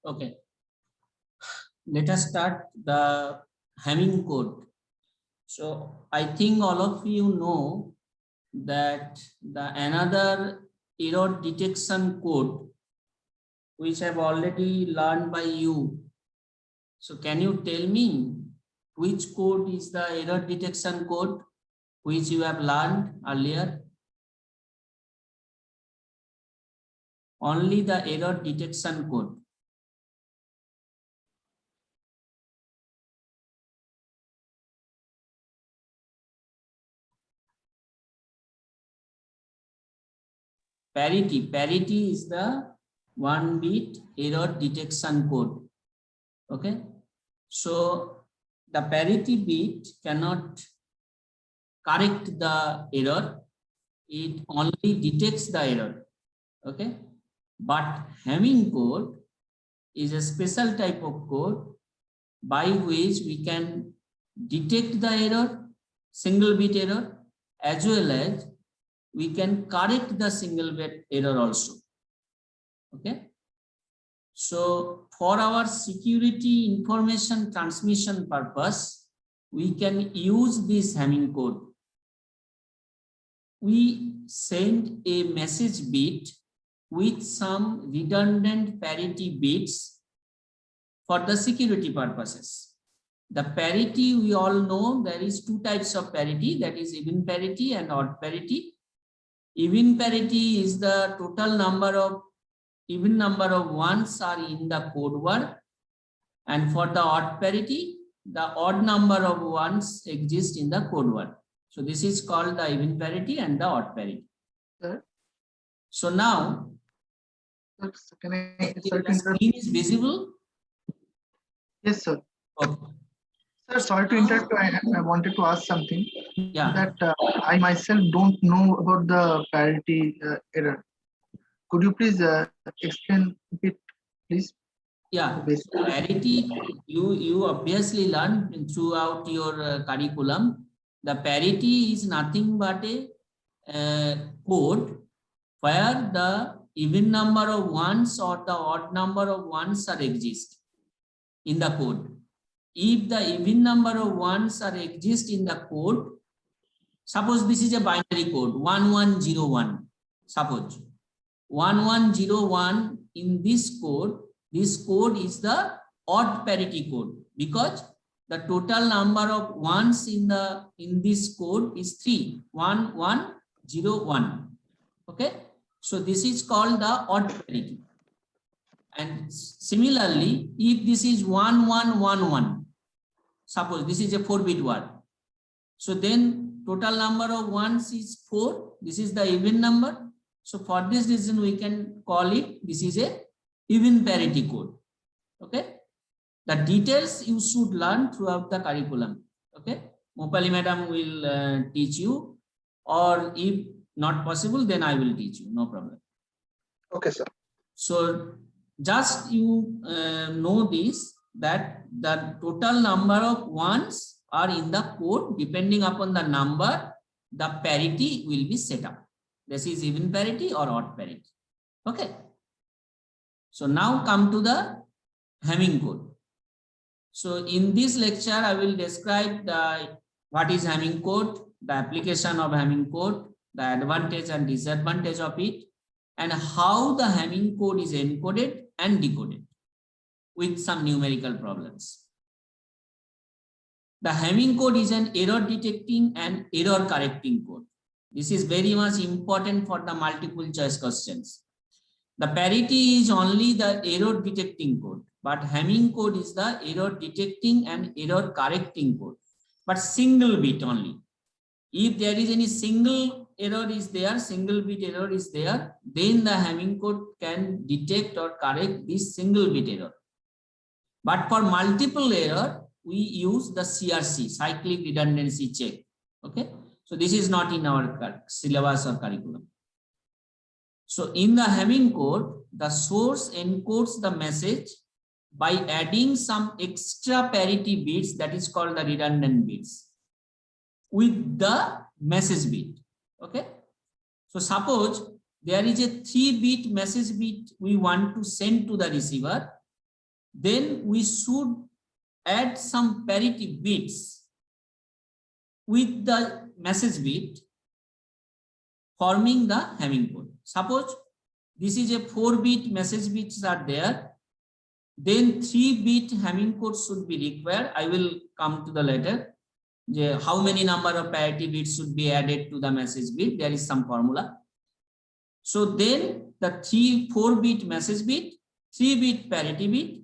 Okay, let us start the Hamming code. So I think all of you know that the another error detection code which I have already learned by you. So can you tell me which code is the error detection code which you have learned earlier? Only the error detection code. Parity is the 1-bit error detection code. Okay, so the parity bit cannot correct the error, it only detects the error. Okay, but Hamming code is a special type of code by which we can detect the error, single bit error, as well as we can correct the single bit error also. Okay, so for our security information transmission purpose, we can use this Hamming code. We send a message bit with some redundant parity bits for the security purposes. The parity, we all know there is two types of parity, that is even parity and odd parity. Even parity is the total number of even number of ones are in the code word, and for the odd parity, the odd number of ones exist in the code word. So this is called the even parity and the odd parity. Sir? So now, Can I, the screen is visible? Yes, sir. Okay. Sir, sorry to interrupt. I wanted to ask something. Yeah. That I myself don't know about the parity error. Could you please explain a bit, please? Yeah, parity, you obviously learn throughout your curriculum. The parity is nothing but a code where the even number of ones or the odd number of ones are exist in the code. If the even number of ones are exist in the code, suppose this is a binary code 1101. Suppose 1101 in this code is the odd parity code because the total number of ones in this code is 31101. Okay, so this is called the odd parity. And similarly, if this is 1111, suppose this is a 4-bit word, so then total number of ones is 4. This is the even number. So for this reason, we can call it, this is a even parity code. Okay, the details you should learn throughout the curriculum. Okay, Mopali madam will teach you, or if not possible, then I will teach you, no problem. Okay, sir. So just you know this, that the total number of ones are in the code. Depending upon the number, the parity will be set up. This is even parity or odd parity. Okay. So now come to the Hamming code. So in this lecture, I will describe what is Hamming code, the application of Hamming code, the advantage and disadvantage of it, and how the Hamming code is encoded and decoded with some numerical problems. The Hamming code is an error detecting and error correcting code. This is very much important for the multiple choice questions. The parity is only the error detecting code, but Hamming code is the error detecting and error correcting code, but single bit only. If there is any single error is there, single bit error is there, then the Hamming code can detect or correct this single bit error. But for multiple error, we use the CRC, cyclic redundancy check. Okay, so this is not in our syllabus or curriculum. So in the Hamming code, the source encodes the message by adding some extra parity bits, that is called the redundant bits, with the message bit. Okay, so suppose there is a 3-bit message bit we want to send to the receiver, then we should add some parity bits with the message bit, forming the Hamming code. Suppose this is a 4-bit message bits are there, then 3-bit Hamming code should be required. I will come to the later. How many number of parity bits should be added to the message bit? There is some formula. So then the 4-bit message bit, 3-bit parity bit.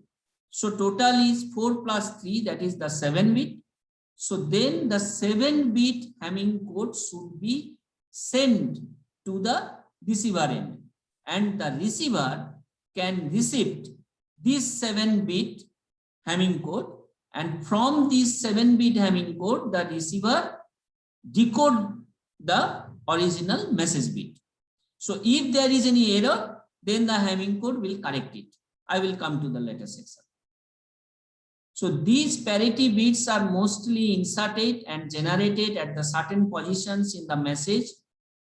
So total is 4 plus 3, that is the 7-bit. So then the 7-bit Hamming code should be sent to the receiver end, and the receiver can receive this 7-bit Hamming code, and from this 7-bit Hamming code the receiver decode the original message bit. So if there is any error, then the Hamming code will correct it. I will come to the later section. So these parity bits are mostly inserted and generated at the certain positions in the message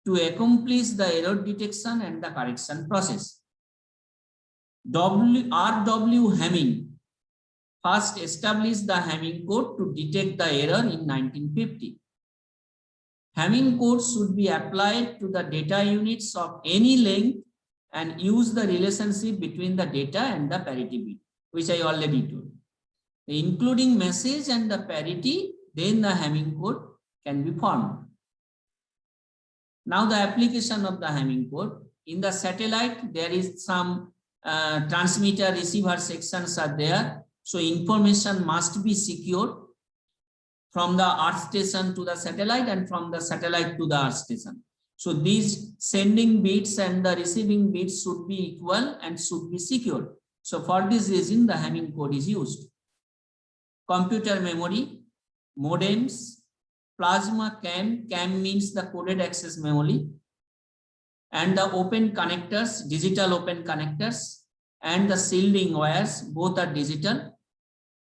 to accomplish the error detection and the correction process. R.W. Hamming first established the Hamming code to detect the error in 1950. Hamming code should be applied to the data units of any length and use the relationship between the data and the parity bit, which I already told. Including message and the parity, then the Hamming code can be formed. Now the application of the Hamming code. In the satellite, there is some transmitter receiver sections are there. So information must be secured from the Earth station to the satellite and from the satellite to the Earth station. So these sending bits and the receiving bits should be equal and should be secured. So for this reason, the Hamming code is used. Computer memory, modems, plasma CAM, CAM means the coded access memory, and the open connectors, digital open connectors, and the shielding wires, both are digital,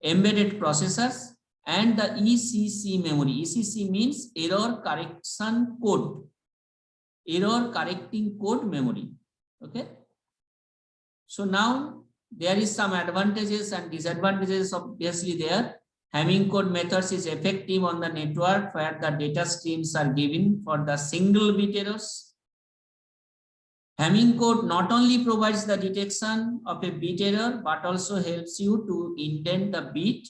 embedded processors, and the ECC memory. ECC means error correction code, error correcting code memory. Okay. So now there is some advantages and disadvantages obviously there. Hamming code methods is effective on the network where the data streams are given for the single bit errors. Hamming code not only provides the detection of a bit error, but also helps you to indent the bit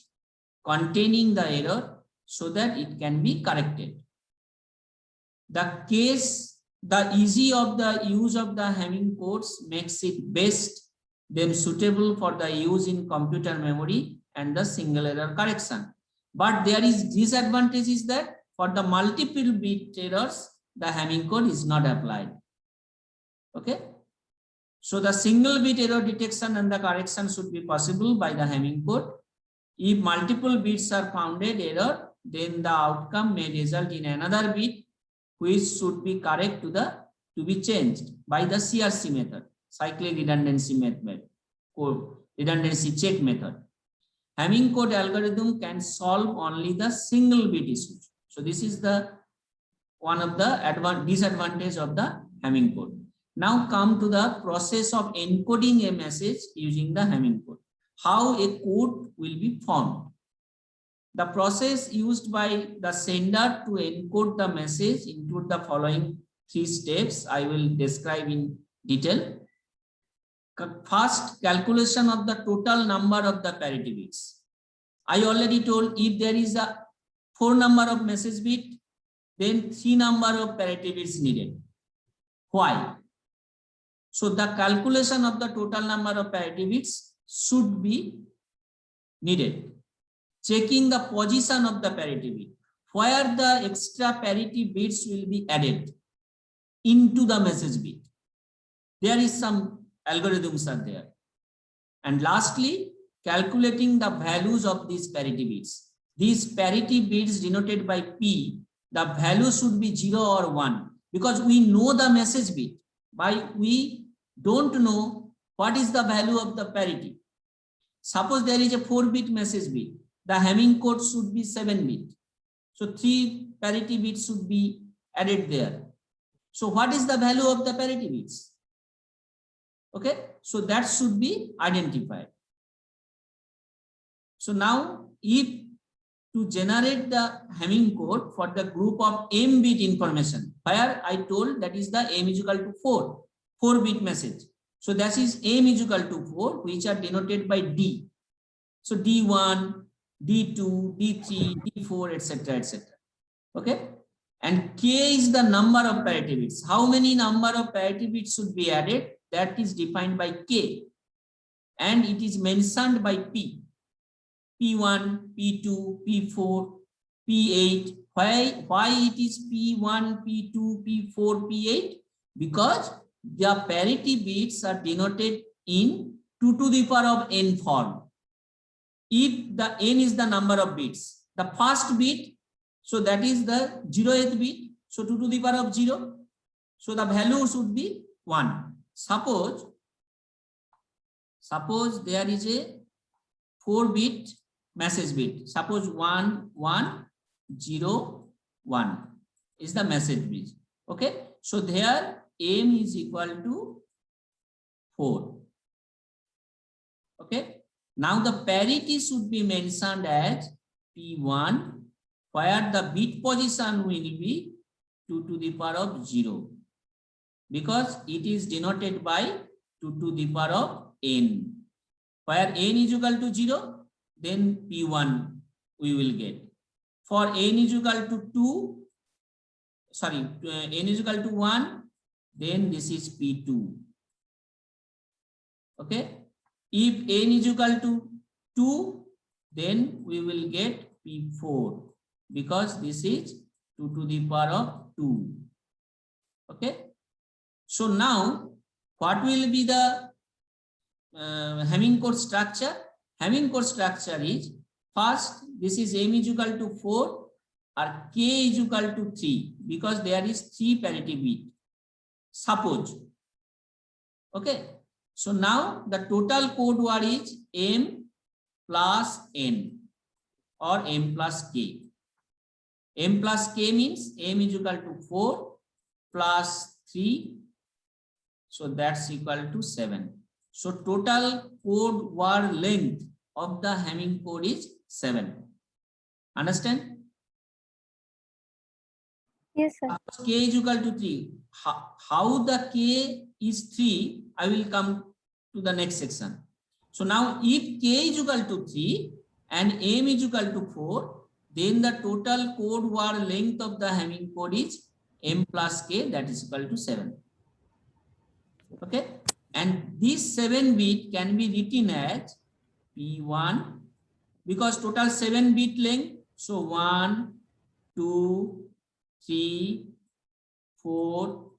containing the error so that it can be corrected. The ease of the use of the Hamming codes makes it best then suitable for the use in computer memory and the single error correction. But there is disadvantage is that for the multiple bit errors, the Hamming code is not applied. Okay. So the single bit error detection and the correction should be possible by the Hamming code. If multiple bits are founded error, then the outcome may result in another bit which should be correct to be changed by the CRC method, cyclic redundancy method, code redundancy check method. Hamming code algorithm can solve only the single bit issues. So this is the one of the disadvantage of the Hamming code. Now come to the process of encoding a message using the Hamming code. How a code will be formed. The process used by the sender to encode the message include the following 3 steps. I will describe in detail. First, calculation of the total number of the parity bits. I already told if there is a 4 number of message bit, then 3 number of parity bits needed. Why? So the calculation of the total number of parity bits should be needed. Checking the position of the parity bit, where the extra parity bits will be added into the message bit. There is some algorithms are there. And lastly, calculating the values of these parity bits. These parity bits denoted by P, the value should be 0 or 1 because we know the message bit, but we don't know what is the value of the parity. Suppose there is a 4-bit message bit, the Hamming code should be 7-bit. So 3 parity bits should be added there. So what is the value of the parity bits? Okay, so that should be identified. So now if to generate the Hamming code for the group of m bit information, where I told that is the m is equal to 4 bit message. So that is m is equal to 4, which are denoted by D. So D1, D2, D3, D4, etc., etc. Okay. And K is the number of parity bits. How many number of parity bits should be added? That is defined by K. And it is mentioned by P. P1, P2, P4, P8. Why it is P1, P2, P4, P8? Because the parity bits are denoted in 2 to the power of n form. If the n is the number of bits, the first bit, so that is the 0th bit, so 2 to the power of 0. So the value should be 1. Suppose there is a 4-bit message bit. Suppose 1 1 0 1 is the message bit. Okay, so there m is equal to 4. Okay, now the parity should be mentioned as P1, where the bit position will be 2 to the power of 0, because it is denoted by 2 to the power of n. Where n is equal to 0, then P1 we will get. For n is equal to 2, sorry, n is equal to 1, then this is P2. Okay. If n is equal to 2, then we will get P4, because this is 2 to the power of 2. Okay. So now what will be the Hamming code structure? Hamming code structure is, first this is m is equal to 4 or k is equal to 3, because there is 3 parity bit. Suppose. Okay. So now the total code word is m plus n or m plus k. M plus k means m is equal to 4 plus 3. So that's equal to 7. So total code word length of the Hamming code is 7. Understand? Yes, sir. K is equal to 3. How the k is 3, I will come to the next section. So now if k is equal to 3 and m is equal to 4, then the total code word length of the Hamming code is m plus k, that is equal to 7. Okay. And this 7 bit can be written as P1, because total 7 bit length. So 1, 2, 3, 4,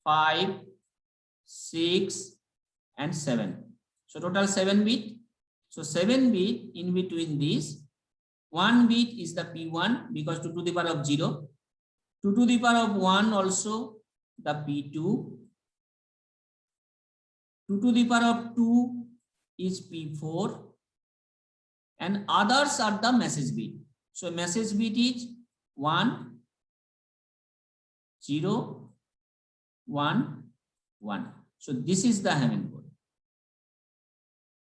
5, 6, and 7. So total 7 bit. So 7 bit in between this. 1 bit is the P1, because 2 to the power of 0. 2 to the power of 1 also the P2. 2 to the power of 2 is P4. And others are the message bit. So message bit is 1, 0, 1, 1. So this is the Hamming code.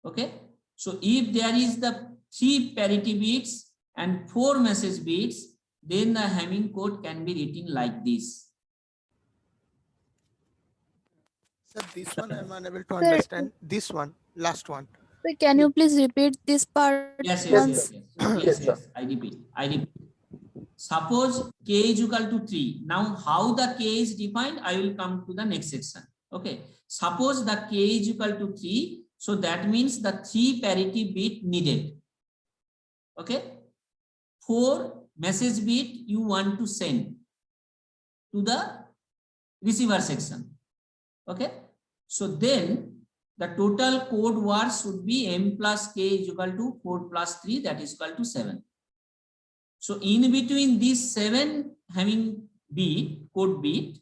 Okay. So if there is the 3 parity bits and 4 message bits, then the Hamming code can be written like this. Sir, this one I'm unable to Sir, understand. This one, last one. sir, can you please repeat this part Yes, once? I repeat. Suppose k is equal to 3. Now how the k is defined, I will come to the next section. Okay. Suppose the k is equal to 3. So that means the 3 parity bit needed. Okay. 4 message bit you want to send to the receiver section. Okay. So then the total code words should be m plus k is equal to 4 plus 3, that is equal to 7. So in between these 7 Hamming bit, code bit,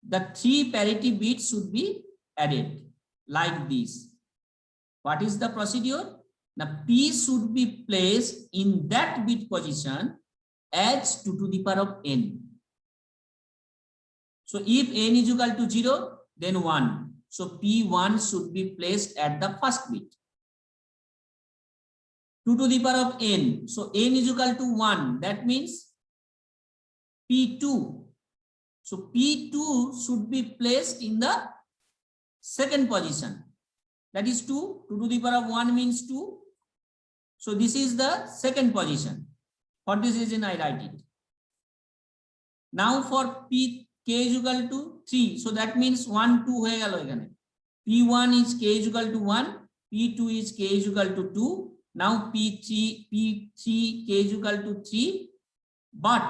the 3 parity bits should be added like this. What is the procedure? The P should be placed in that bit position as 2 to the power of n. So if n is equal to 0, then 1. So P1 should be placed at the first bit. 2 to the power of n. So n is equal to 1. That means P2. So P2 should be placed in the second position. That is 2. 2 to the power of 1 means 2. So this is the second position. For this reason, I write it. Now for P k is equal to 3. So that means 1, 2 হয়ে গেল এখানে. P1 is k is equal to 1. P2 is k is equal to 2. Now P3 k is equal to 3. But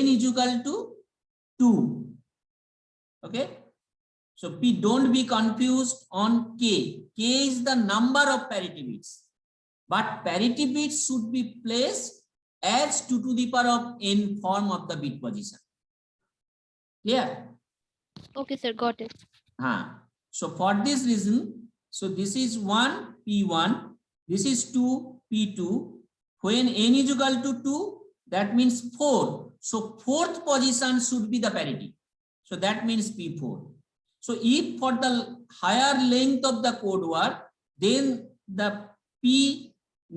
n is equal to 2. Okay. So don't be confused on k. K is the number of parity bits. But parity bits should be placed as 2 to the power of n form of the bit position. Clear? Okay, sir, got it. So for this reason, so this is 1 P1, this is 2 P2. When n is equal to 2, that means 4. So fourth position should be the parity. So that means P4. So if for the higher length of the code word, then the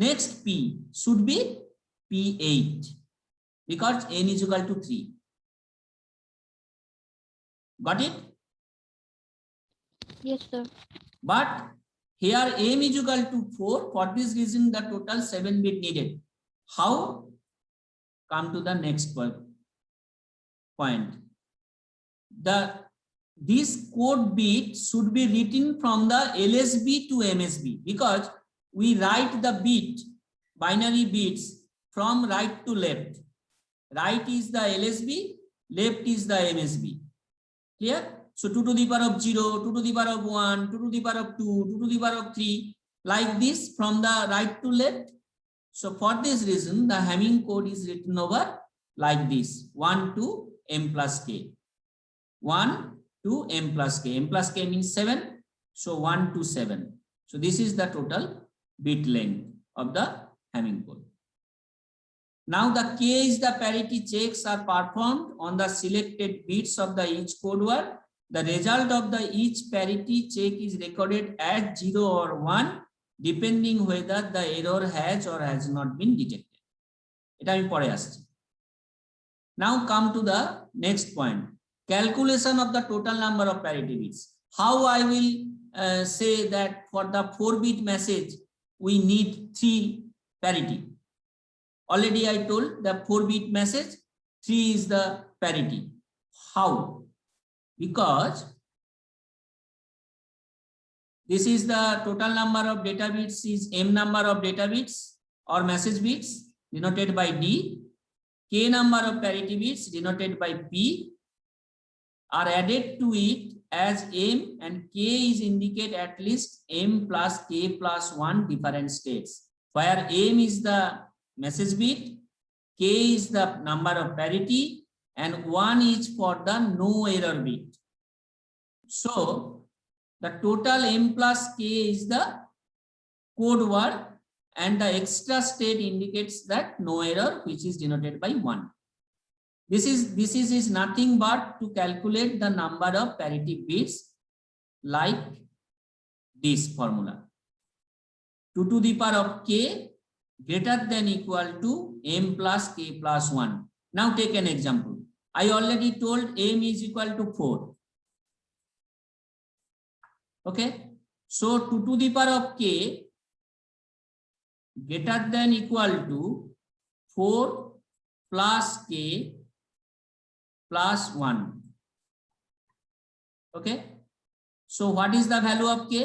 next P should be P8 because n is equal to 3. Got it? Yes, sir. But here m is equal to 4. For this reason, the total 7 bit needed. How? Come to the next point. This code bit should be written from the LSB to MSB because we write the binary bits from right to left. Right is the LSB, left is the MSB. Clear? So 2 to the power of 0, 2 to the power of 1, 2 to the power of 2, 2 to the power of 3, like this from the right to left. So for this reason, the Hamming code is written over like this: 1 to m plus k. 1 to m plus k. M plus k means 7. So 1 to 7. So this is the total bit length of the Hamming code. Now the k is the parity checks are performed on the selected bits of the each code word. The result of the each parity check is recorded as 0 or 1 depending whether the error has or has not been detected. এটা আমি পরে আসছি. Now come to the next point. Calculation of the total number of parity bits. How I will say that for the 4-bit message we need 3 parity. Already I told the 4-bit message 3 is the parity. How? Because this is the total number of data bits is m number of data bits or message bits denoted by D. K number of parity bits denoted by P are added to it as m, and k is indicate at least m plus k plus 1 different states, where m is the message bit, k is the number of parity, and 1 is for the no error bit. So the total m plus k is the code word, and the extra state indicates that no error, which is denoted by 1. This is nothing but to calculate the number of parity bits like this formula. 2 to the power of k greater than equal to m plus k plus 1. Now take an example. I already told m is equal to 4. Okay. So 2 to the power of k greater than equal to 4 plus k plus 1. Okay. So what is the value of k?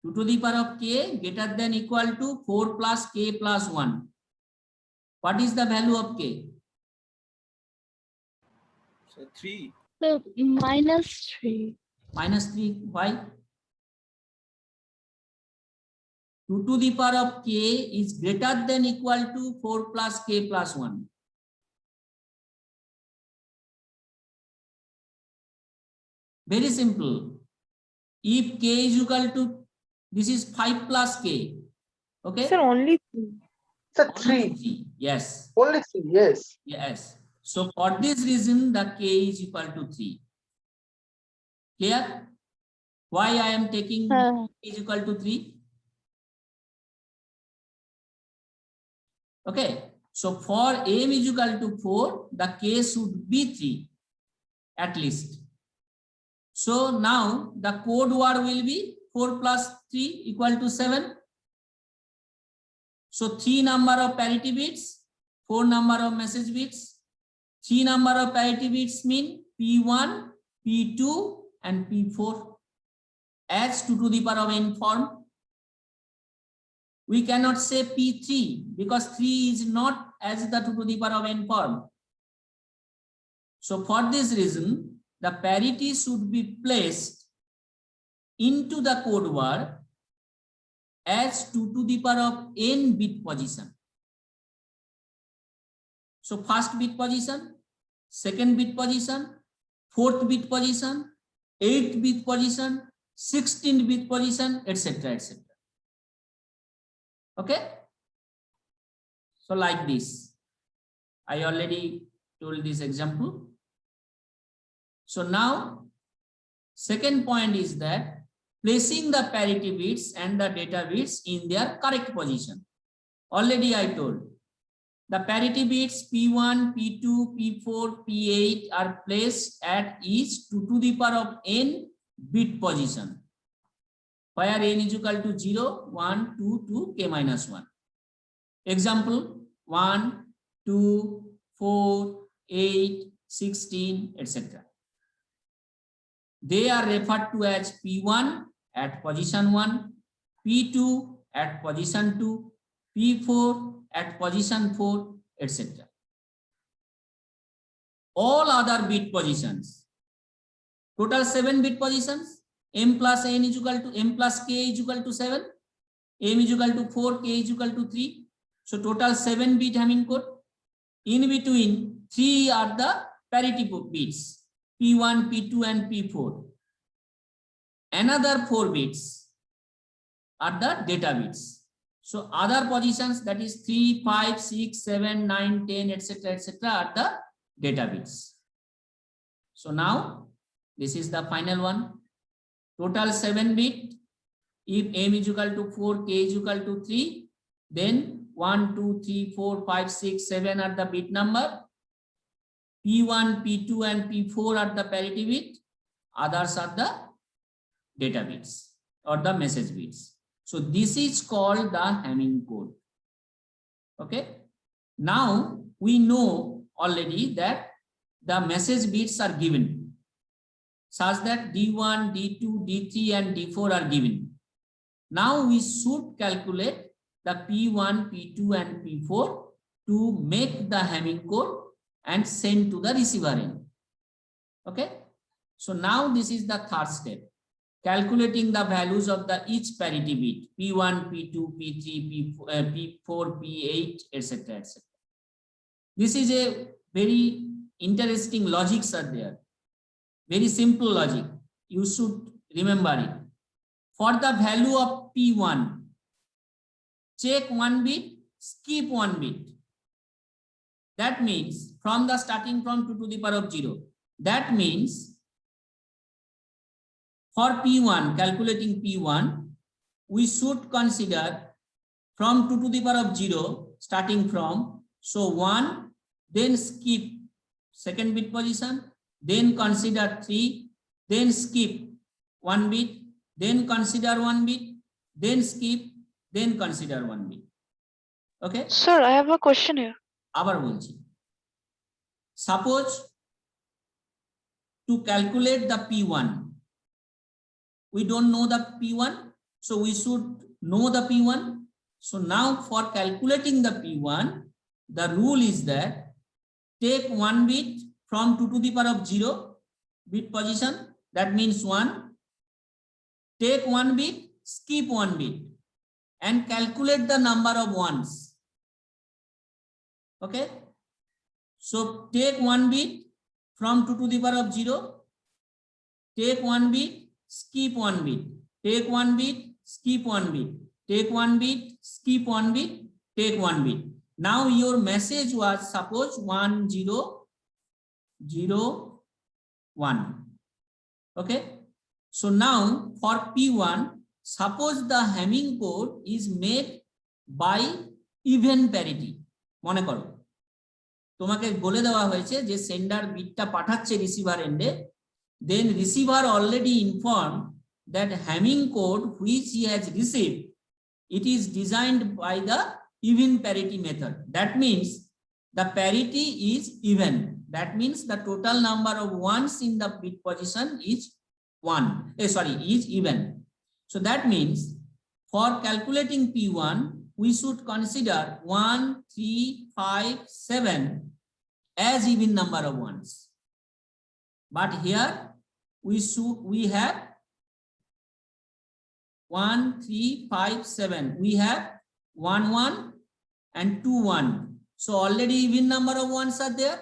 2 to the power of k greater than equal to 4 plus k plus 1. What is the value of k? So 3. So minus 3. Minus 3. Why? 2 to the power of k is greater than equal to 4 plus k plus 1. Very simple. If k is equal to, this is 5 plus k. Okay. Sir, only 3. Sir, Only 3. 3. Yes. Only 3. Yes. Yes. So for this reason, the k is equal to 3. Clear? Why I am taking is equal to 3? Okay, so for m is equal to 4, the k should be 3 at least. So now the code word will be 4 plus 3 equal to 7. So 3 number of parity bits, 4 number of message bits. 3 number of parity bits mean P1, P2 and P4 as 2 to the power of n form. We cannot say P3 because 3 is not as the 2 to the power of n form. So for this reason, the parity should be placed into the code word as 2 to the power of n bit position. So first bit position, second bit position, fourth bit position, 8th bit position, 16th bit position, etc. etc. Okay. So like this, I already told this example. So now second point is that placing the parity bits and the data bits in their correct position. Already I told the parity bits P1, P2, P4, P8 are placed at each 2 to the power of n bit position, where n is equal to 0, 1, 2 to k minus 1. Example 1, 2, 4, 8, 16, etc. They are referred to as P1 at position 1, P2 at position 2, P4 at position 4, etc. All other bit positions, total 7 bit positions, m plus n is equal to m plus k is equal to 7, m is equal to 4, k is equal to 3. So total 7 bit Hamming code. In between 3 are the parity bits P1, P2 and P4. Another 4 bits are the data bits. So other positions, that is 3, 5, 6, 7, 9, 10, etc. etc. are the data bits. So now this is the final one. Total 7 bit. If m is equal to 4, k is equal to 3, then 1, 2, 3, 4, 5, 6, 7 are the bit number. P1, P2 and P4 are the parity bit. Others are the data bits or the message bits. So this is called the Hamming code. Okay. Now we know already that the message bits are given such that D1, D2, D3 and D4 are given. Now we should calculate the P1, P2 and P4 to make the Hamming code and send to the receiver end. Okay. So now this is the third step. Calculating the values of the each parity bit P1, P2, P3, P4, P8, etc. etc. This is a very interesting logics are there. Very simple logic. You should remember it. For the value of P1, check 1 bit, skip 1 bit. That means from the starting from 2 to the power of 0. That means for P1, calculating P1, we should consider from 2 to the power of 0, starting from, so 1, then skip second bit position, then consider 3, then skip 1 bit, then consider 1 bit, then skip, then consider 1 bit. Okay? Sir, I have a question here. আবার বলছি, suppose to calculate the P1, we don't know the P1, so we should know the P1. So now for calculating the P1, the rule is that take 1 bit from 2 to the power of 0 bit position, that means 1, take 1 bit, skip 1 bit and calculate the number of ones. Okay, so take 1 bit from 2 to the power of 0, take 1 bit, skip 1 bit, take 1 bit, skip 1 bit, take 1 bit, skip 1 bit, take 1 bit. Now your message was suppose 1 0 0 1. Okay, So now for P1, suppose the Hamming code is made by even parity. মনে করো তোমাকে বলে দেওয়া হয়েছে যে sender বিটটা পাঠাচ্ছে receiver এন্ডে, then receiver already informed that Hamming code which he has received, it is designed by the even parity method. That means the parity is even. That means the total number of ones in the bit position is is even. So that means for calculating P1, we should consider 1, 3, 5, 7 as even number of ones. But here we have 1, 3, 5, 7. We have 1, 1 and 2, 1. So already even number of ones are there.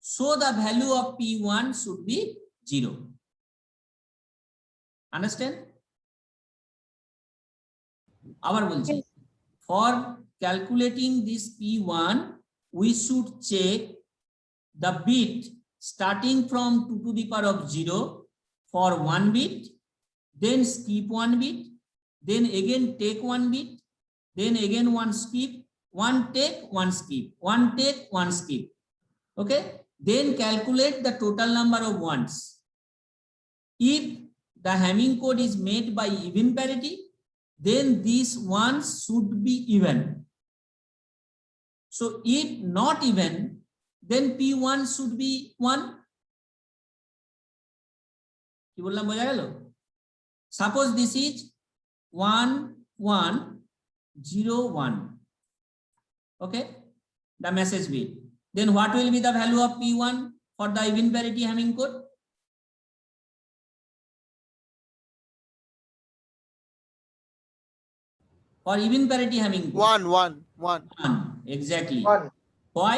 So the value of P1 should be 0. Understand? আবার বলছি, for calculating this P1, we should check the bit starting from 2 to the power of 0 for 1 bit, then skip 1 bit, then again take 1 bit, then again 1 skip, 1 take, 1 skip, 1 take, 1 skip. Okay, then calculate the total number of ones. If the Hamming code is made by even parity, then these ones should be even. So if not even, then P1 should be 1. কি বললাম বোঝা গেল? Suppose this is 1, 1, 0, 1. Okay, the message bit. Then what will be the value of P1 for the even parity Hamming code? For even parity Hamming code. 1, 1. 1. Exactly. 1. Why?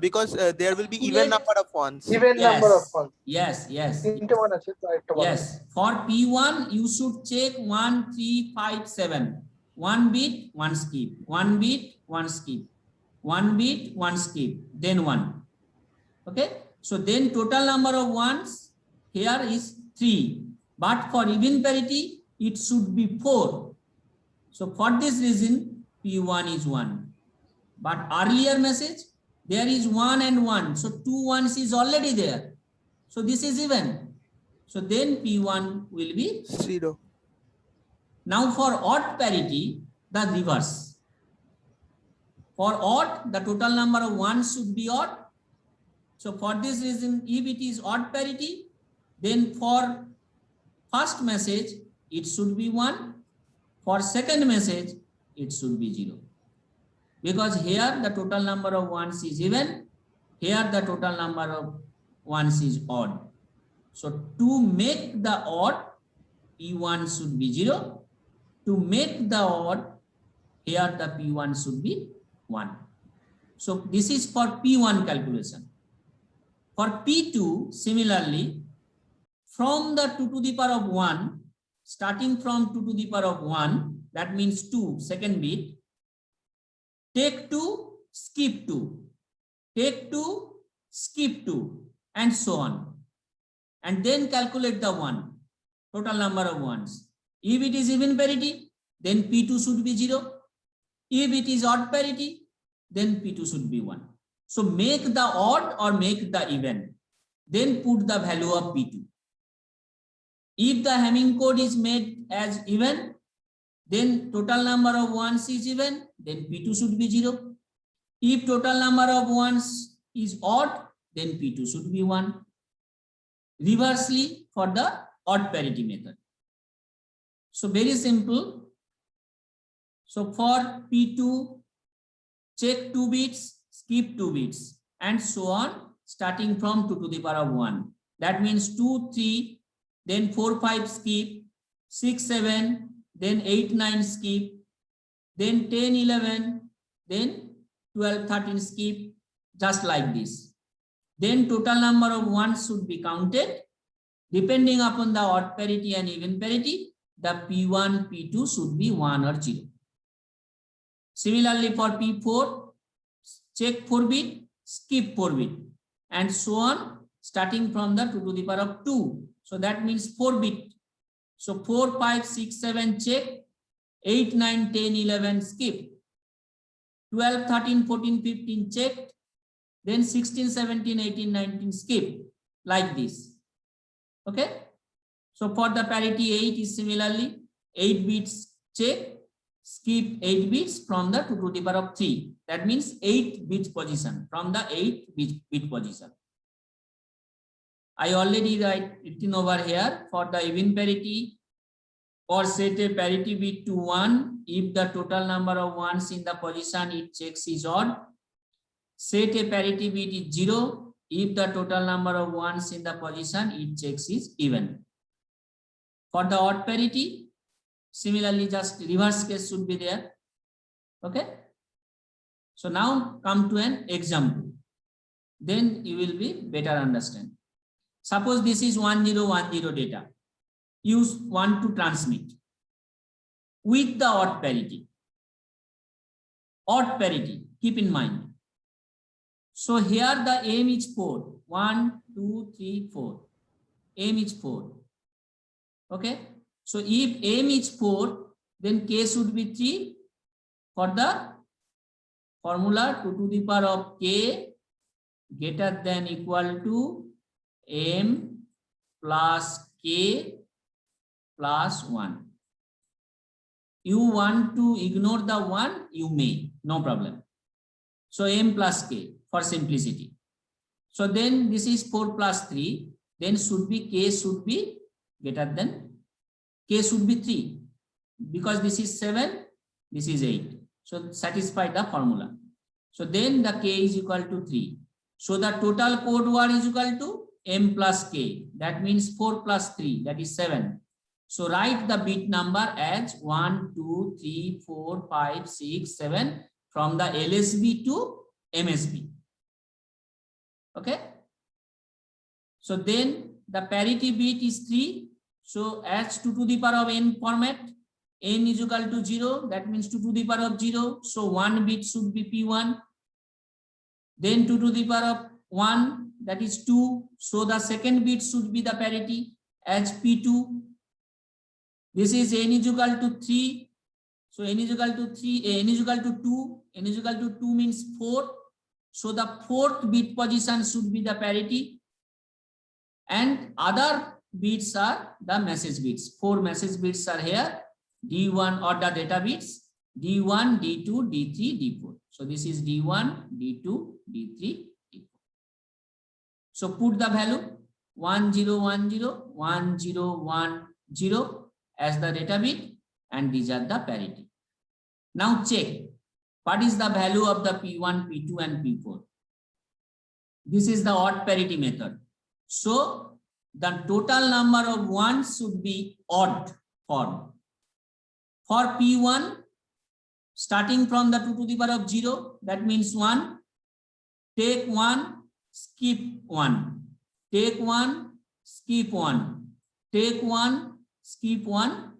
Because there will be even number of ones. Even number of ones. Yes. তিনটে one আছে তো একটা one Yes. For P1, you should check 1, 3, 5, 7. 1 bit, 1 skip. 1 bit, 1 skip. 1 bit, 1 skip. Then 1. Okay. So then total number of ones here is 3. But for even parity, it should be 4. So for this reason, P1 is 1. But earlier message, there is 1 and 1. So 2 ones is already there. So this is even. So then P1 will be 0. Now for odd parity, the reverse. For odd, the total number of ones should be odd. So for this reason, if it is odd parity, then for first message, it should be 1. For second message, it should be 0. Because here the total number of ones is even, here the total number of ones is odd. So to make the odd, P1 should be 0. To make the odd, here the P1 should be 1. So this is for P1 calculation. For P2, similarly, from the 2 to the power of 1, starting from 2 to the power of 1, that means 2, second bit, take 2, skip 2, take 2, skip 2, and so on. And then calculate the 1, total number of ones. If it is even parity, then P2 should be 0. If it is odd parity, then P2 should be 1. So make the odd or make the even, then put the value of P2. If the Hamming code is made as even, then total number of ones is even, then P2 should be 0. If total number of ones is odd, then P2 should be 1. Reversely for the odd parity method. So very simple. So for P2, check 2 bits, skip 2 bits, and so on, starting from 2 to the power of 1. That means 2, 3, then 4, 5 skip, 6, 7, then 8, 9 skip, then 10, 11, then 12, 13 skip, just like this. Then total number of ones should be counted. Depending upon the odd parity and even parity, the P1, P2 should be 1 or 0. Similarly for P4, check 4 bit, skip 4 bit, and so on, starting from the 2 to the power of 2. So that means 4 bit. So 4, 5, 6, 7 check, 8, 9, 10, 11 skip, 12, 13, 14, 15 checked, then 16, 17, 18, 19 skip, like this. Okay. So for the parity 8 is similarly 8 bits check, skip 8 bits from the 2 to the power of 3. That means 8 bit position from the 8 bit position. I already written over here for the even parity, or set a parity bit to 1 if the total number of ones in the position it checks is odd. Set a parity bit is 0 if the total number of ones in the position it checks is even. For the odd parity, similarly just reverse case should be there. Okay. So now come to an example. Then you will be better understand. Suppose this is 1010 data. You want to transmit with the odd parity. Odd parity, keep in mind. So here the aim is 4. 1, 2, 3, 4. Aim is 4. Okay. So if aim is 4, then k should be 3 for the formula 2 to the power of k greater than equal to m plus k plus 1. You want to ignore the 1, you may, no problem. So m plus k for simplicity. So then this is 4 plus 3, then should be k should be greater than, k should be 3 because this is 7, this is 8. So satisfy the formula. So then the k is equal to 3. So the total code word is equal to m plus k. That means 4 plus 3, that is 7. So write the bit number as 1, 2, 3, 4, 5, 6, 7 from the LSB to MSB. Okay. So then the parity bit is 3. So as 2 to the power of n format, n is equal to 0. That means 2 to the power of 0. So 1 bit should be P1. Then 2 to the power of 1, that is 2. So the second bit should be the parity as P2. This is n is equal to 3. So n is equal to 3, n is equal to 2. N is equal to 2 means 4. So the fourth bit position should be the parity. And other bits are the message bits. 4 message bits are here. D1 or the data bits. D1, D2, D3, D4. So this is D1, D2, D3, D4. So put the value 1010, 1010 as the data bit, and these are the parity. Now check what is the value of the P1, P2 and P4. This is the odd parity method. So the total number of ones should be odd form. For P1, starting from the 2 to the power of 0, that means 1, take 1, skip 1, take 1, skip 1, take 1, skip 1,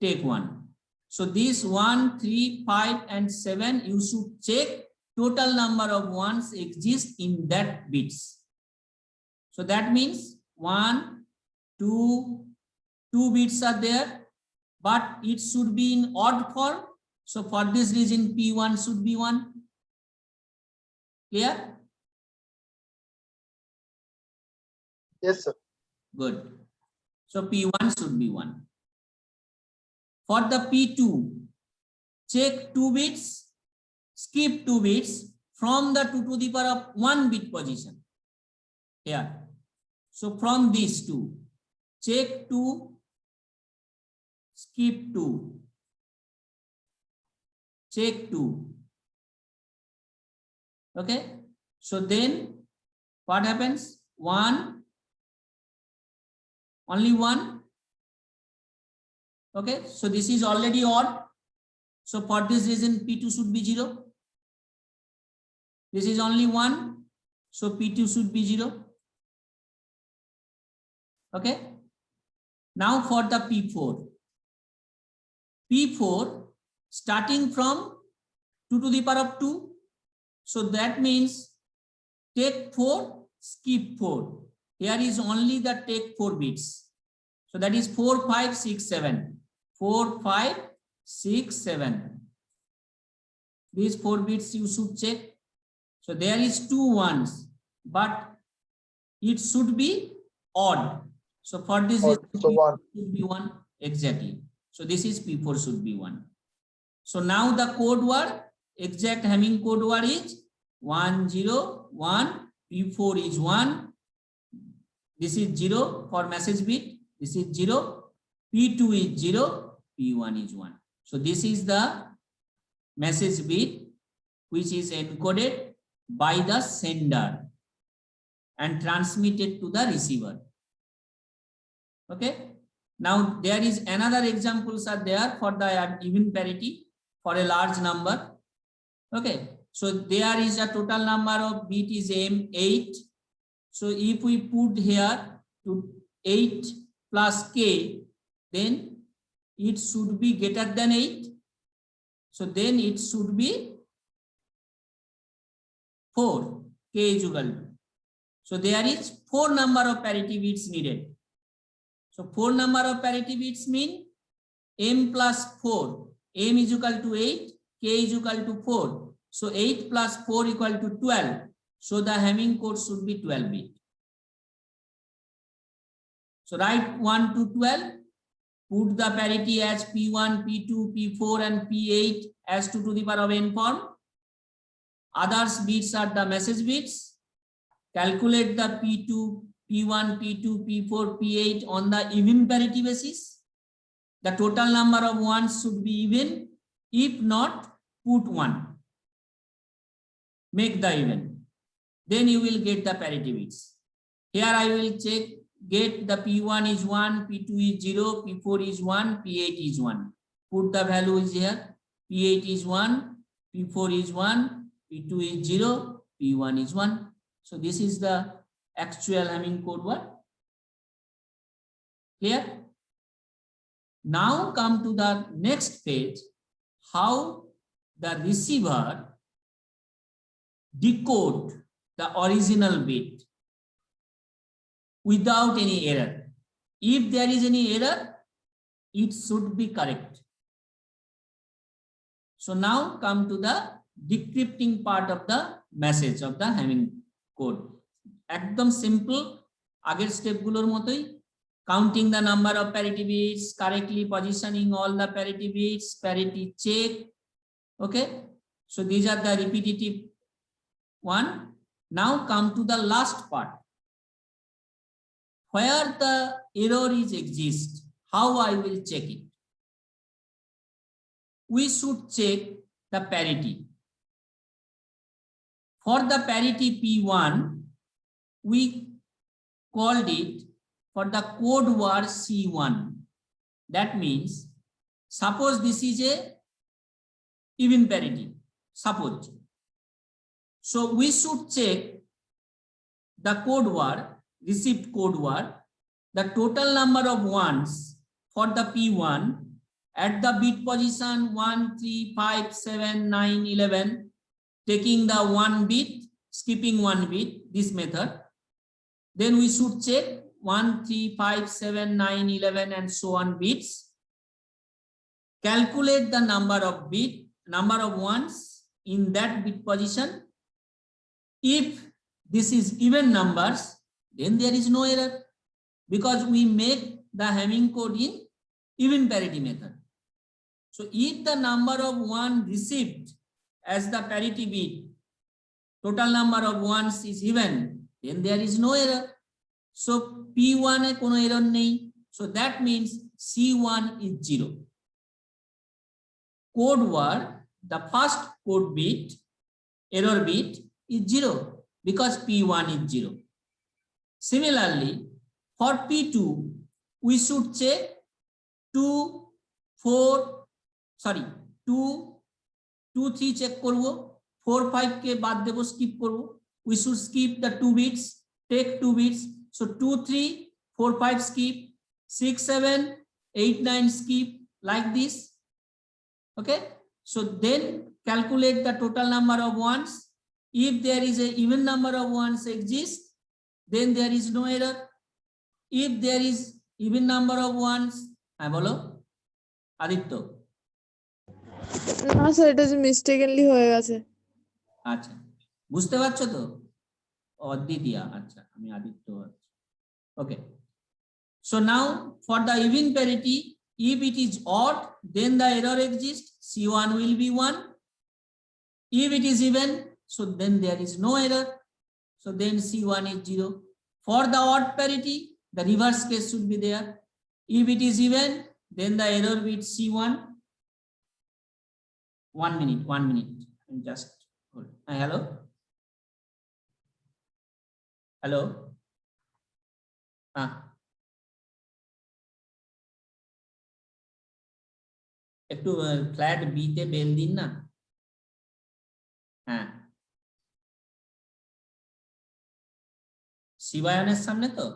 take 1. So this 1, 3, 5 and 7, you should check total number of ones exist in that bits. So that means 1, 2, 2 bits are there, but it should be in odd form. So for this reason, P1 should be 1. Clear? Yes, sir. Good. So P1 should be 1. For the P2, check 2 bits, skip 2 bits from the 2 to the power of 1 bit position. Here. So from these 2, check 2, skip 2, check 2. Okay. So then what happens? 1, only 1. Okay. So this is already odd. So for this reason, P2 should be 0. This is only 1. So P2 should be 0. Okay. Now for the P4. P4 starting from 2 to the power of 2. So that means take 4, skip 4. here is only the take 4 bits. So that is 4, 5, 6, 7. 4, 5, 6, 7. These 4 bits you should check. So there is 2 ones, but it should be odd. So for this, Odd, so P4 one. should be 1. Exactly. So this is P4 should be 1. So now the code word, exact Hamming code word is 1, 0, 1. P4 is 1. This is 0 for message bit. This is 0. P2 is 0. P1 is 1. So this is the message bit which is encoded by the sender and transmitted to the receiver. Okay. Now there is another examples are there for the even parity for a large number. Okay. So there is a total number of bit is M8. So if we put here to 8 plus K, then it should be greater than 8. So then it should be 4. K is equal to. So there is 4 number of parity bits needed. So 4 number of parity bits mean M plus 4. M is equal to 8. K is equal to 4. So 8 plus 4 equal to 12. So the Hamming code should be 12 bit. So write 1 to 12. Put the parity as P1, P2, P4 and P8 as 2 to the power of n form. Others bits are the message bits. Calculate the P2, P1, P2, P4, P8 on the even parity basis. The total number of ones should be even. If not, put 1. Make the even. Then you will get the parity bits. Here I will check, get the P1 is 1, P2 is 0, P4 is 1, P8 is 1. Put the value is here. P8 is 1, P4 is 1, P2 is 0, P1 is 1. So this is the actual Hamming code word. Clear? Now come to the next page, how the receiver decode the original bit without any error. If there is any error, it should be correct. So now come to the decrypting part of the message of the Hamming code. Ekdom simple, আগের step গুলোর মতোই, counting the number of parity bits, correctly positioning all the parity bits, parity check. Okay, so these are the repetitive one. Now come to the last part, where the error is exist. How I will check it? We should check the parity. For the parity P1, we called it for the code word C1. That means, suppose this is a even parity. Suppose. So we should check the code word, received code word, the total number of ones for the P1 at the bit position 1, 3, 5, 7, 9, 11, taking the 1 bit, skipping 1 bit, this method. Then we should check 1, 3, 5, 7, 9, 11 and so on bits. Calculate the number of ones in that bit position. If this is even numbers, then there is no error because we make the Hamming code in even parity method. So if the number of one received as the parity bit, total number of ones is even, then there is no error. So P1 e kono error nei. So that means C1 is 0. Code word, the first code bit, error bit is 0 because P1 is 0. Similarly, for P2, we should check 2, 3 check korbo, 4, 5 ke baad debo skip korbo. We should skip the 2 bits, take 2 bits. So 2, 3, 4, 5 skip, 6, 7, 8, 9 skip, like this. Okay. So then calculate the total number of ones. If there is a even number of ones exist, then there is no error. If there is even number of ones, bolo Aditya. না sir এটা যে mistakenly হয়ে গেছে। আচ্ছা বুঝতে পারছো তো? অদ্বিতীয়া, আচ্ছা আমি Aditya. Okay, so now for the even parity, if it is odd, then the error exists, C1 will be 1. If it is even, so then there is no error, so then C1 is 0. For the odd parity, the reverse case should be there. If it is even, then the error with C1. 1 minute, just hold. Hello, hello. একটু flat B তে bell দিন না। হ্যাঁ, শিবায়নের সামনে তো।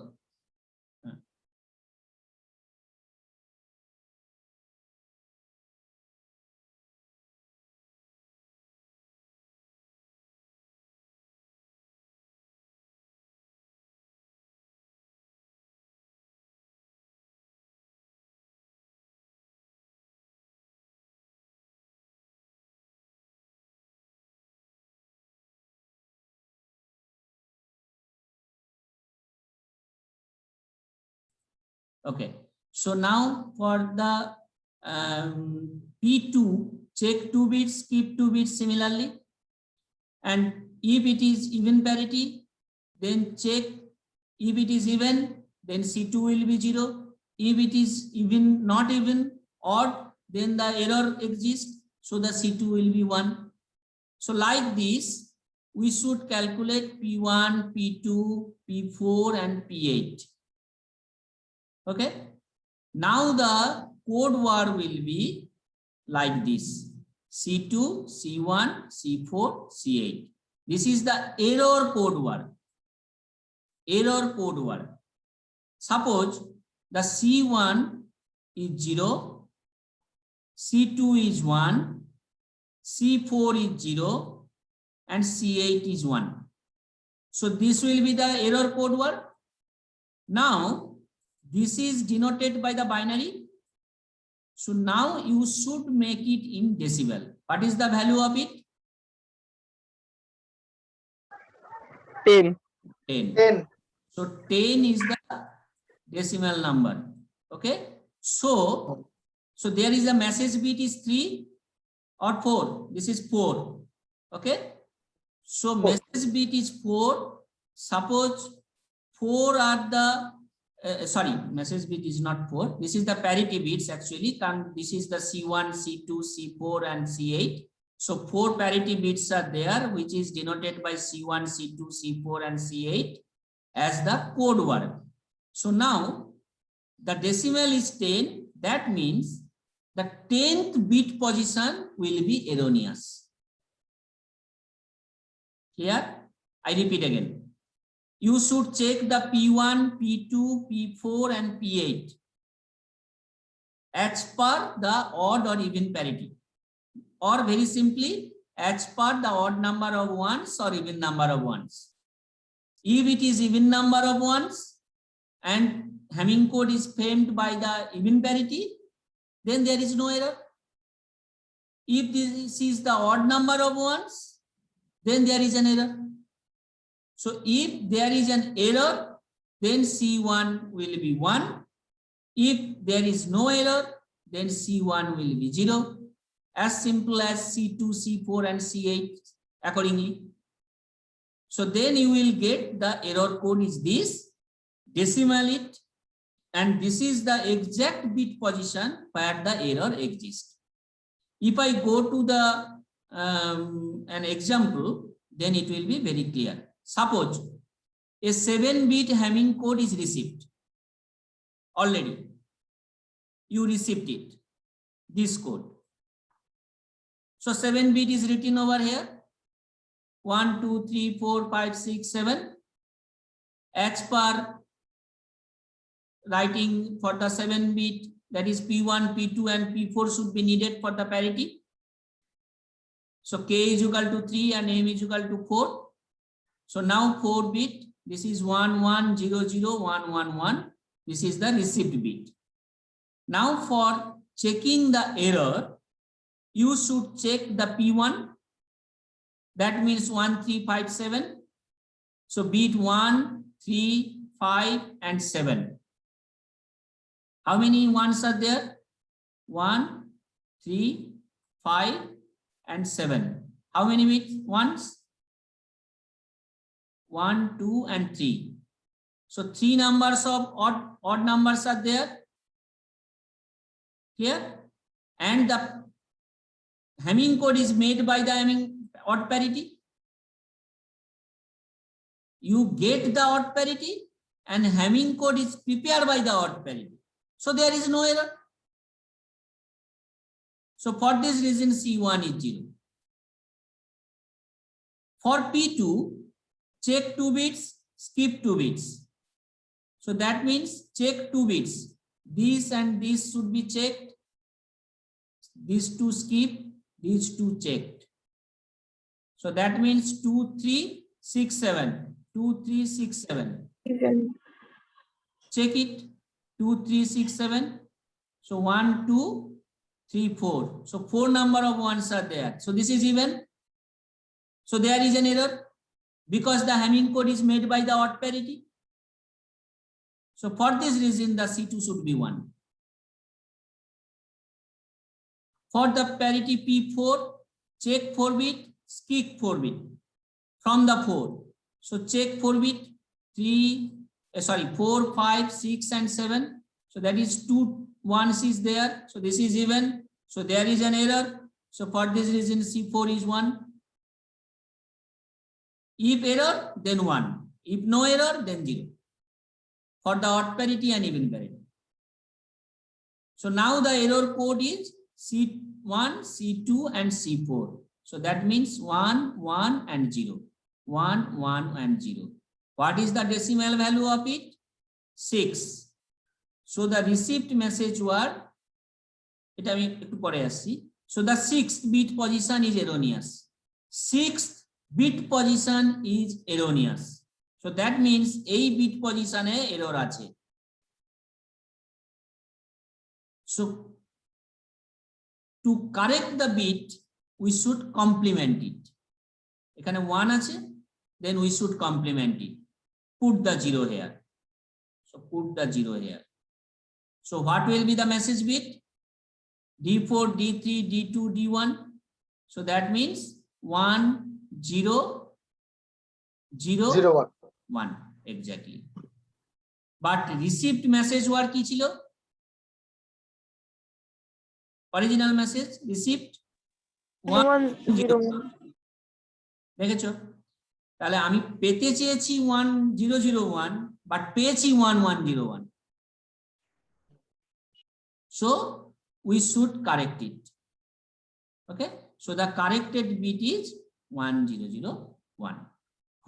Okay, so now for the P2, check 2 bits, keep 2 bits similarly, and if it is even parity, then check. If it is even, then C2 will be 0. If it is even, not even, odd, then the error exists, so the C2 will be 1. So like this, we should calculate P1, P2, P4 and P8. Okay, now the code word will be like this: C2, C1, C4, C8. This is the error code word. Error code word. Suppose the C1 is 0, C2 is 1, C4 is 0, and C8 is 1. So this will be the error code word. Now this is denoted by the binary. So now you should make it in decibel. What is the value of it? 10. 10. So 10 is the decimal number. Okay, so there is a message bit is 3 or 4. This is 4. Okay, so message bit is 4. Suppose 4 are the sorry, message bit is not 4. This is the parity bits actually. This is the C1, C2, C4 and C8. So 4 parity bits are there, which is denoted by C1, C2, C4 and C8 as the code word. So now the decimal is 10. That means the 10th bit position will be erroneous. Here, I repeat again. You should check the P1, P2, P4 and P8 as per the odd or even parity, or very simply as per the odd number of ones or even number of ones. If it is even number of ones and Hamming code is framed by the even parity, then there is no error. If this is the odd number of ones, then there is an error. So if there is an error, then C1 will be 1. If there is no error, then C1 will be 0. As simple as C2, C4 and C8 accordingly. So then you will get the error code is this, decimal it, and this is the exact bit position where the error exists. If I go to the an example, then it will be very clear. Suppose a 7-bit Hamming code is received already. You received it, this code. So 7-bit is written over here. 1, 2, 3, 4, 5, 6, 7. As per writing for the 7-bit, that is P1, P2 and P4 should be needed for the parity. So K is equal to 3 and M is equal to 4. So now 4-bit This is 11001111. This is the received bit. Now for checking the error, you should check the P1. That means 1357. So bit 1, 3, 5, and 7. How many ones are there? 1, 3, 5, and 7. How many bits? Ones? 1, 2, and 3. So 3 numbers of odd numbers are there. Here. And the Hamming code is made by the Hamming odd parity. You get the odd parity and Hamming code is prepared by the odd parity. So there is no error. So for this reason, C1 is 0. For P2, check 2 bits, skip 2 bits. So that means check 2 bits. This and this should be checked. These 2 skip, these 2 checked. So that means 2, 3, 6, 7. 2, 3, 6, 7. Check it. 2, 3, 6, 7. So 1, 2, 3, 4. So 4 number of ones are there. So this is even. So there is an error because the Hamming code is made by the odd parity. So for this reason, the C2 should be 1. For the parity P4, check 4 bit, skip 4 bit from the 4. So check 4 bit, 4, 5, 6, and 7. So that is 2 ones is there. So this is even. So there is an error. So for this reason, C4 is 1. If error, then 1. If no error, then 0. For the odd parity and even parity. So now the error code is C1, C2, and C4. So that means 1, 1, and 0. 1, 1, and 0. What is the decimal value of it? 6. So the received message were, so the 6th bit position is erroneous. 6th bit position is erroneous. So that means a bit position error ache. So to correct the bit, we should complement it. Ekhane 1 ache, then we should complement it. Put the 0 here. So put the 0 here. So what will be the message bit? D4, D3, D2, D1. So that means 1, 0, 0, 0, 1. 1. Exactly. But received message were ki chilo? Original message received 1, 0. দেখেছো? তাহলে আমি পেতে চেয়েছি 1001 but পেয়েছি 1101. So we should correct it. Okay, so the corrected bit is 1001,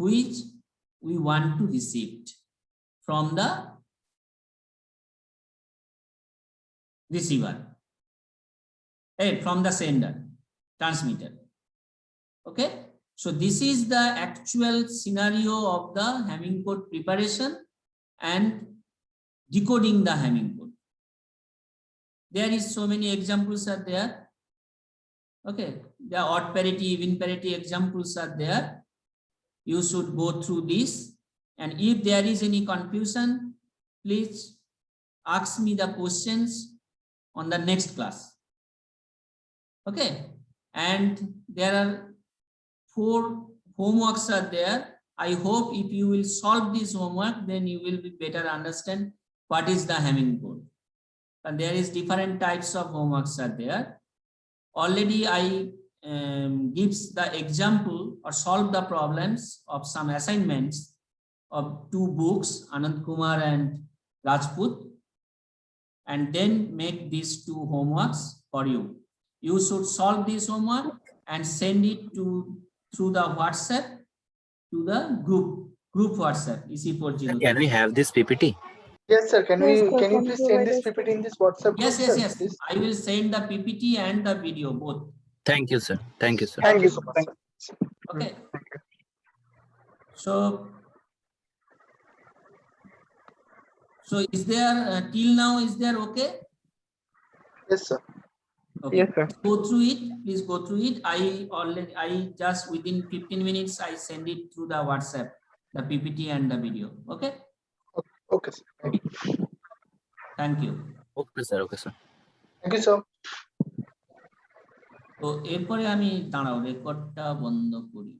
which we want to receive from the receiver, from the sender, transmitter. Okay, so this is the actual scenario of the Hamming code preparation and decoding the Hamming code. There is so many examples are there. Okay, the odd parity, even parity examples are there. You should go through this, and if there is any confusion, please ask me the questions on the next class. Okay, and there are 4 homeworks are there. I hope if you will solve this homework, then you will be better understand what is the Hamming code. And there is different types of homeworks are there. Already I gives the example or solve the problems of some assignments of 2 books, Anand Kumar and Rajput, and then make these 2 homeworks for you. You should solve this homework and send it through the WhatsApp to the group WhatsApp ECE4 Can we have this PPT? Yes, sir. Can Yes, you sir. Can please you send provide this us PPT in this WhatsApp group? Yes, Sir, yes. please? I will send the PPT and the video both. Thank you, sir. Thank you, sir. Thank you so much. Okay. So So is there till now, is there okay? Yes, sir. Okay. Yes, sir. Go through it. Please go through it. I just within 15 minutes I send it through the WhatsApp, the PPT and the video. Okay. Okay, sir. Thank you. Thank you. Okay, sir. Okay, sir. Thank you, sir. তো এরপরে আমি দাঁড়াও রেকর্ডটা বন্ধ করি।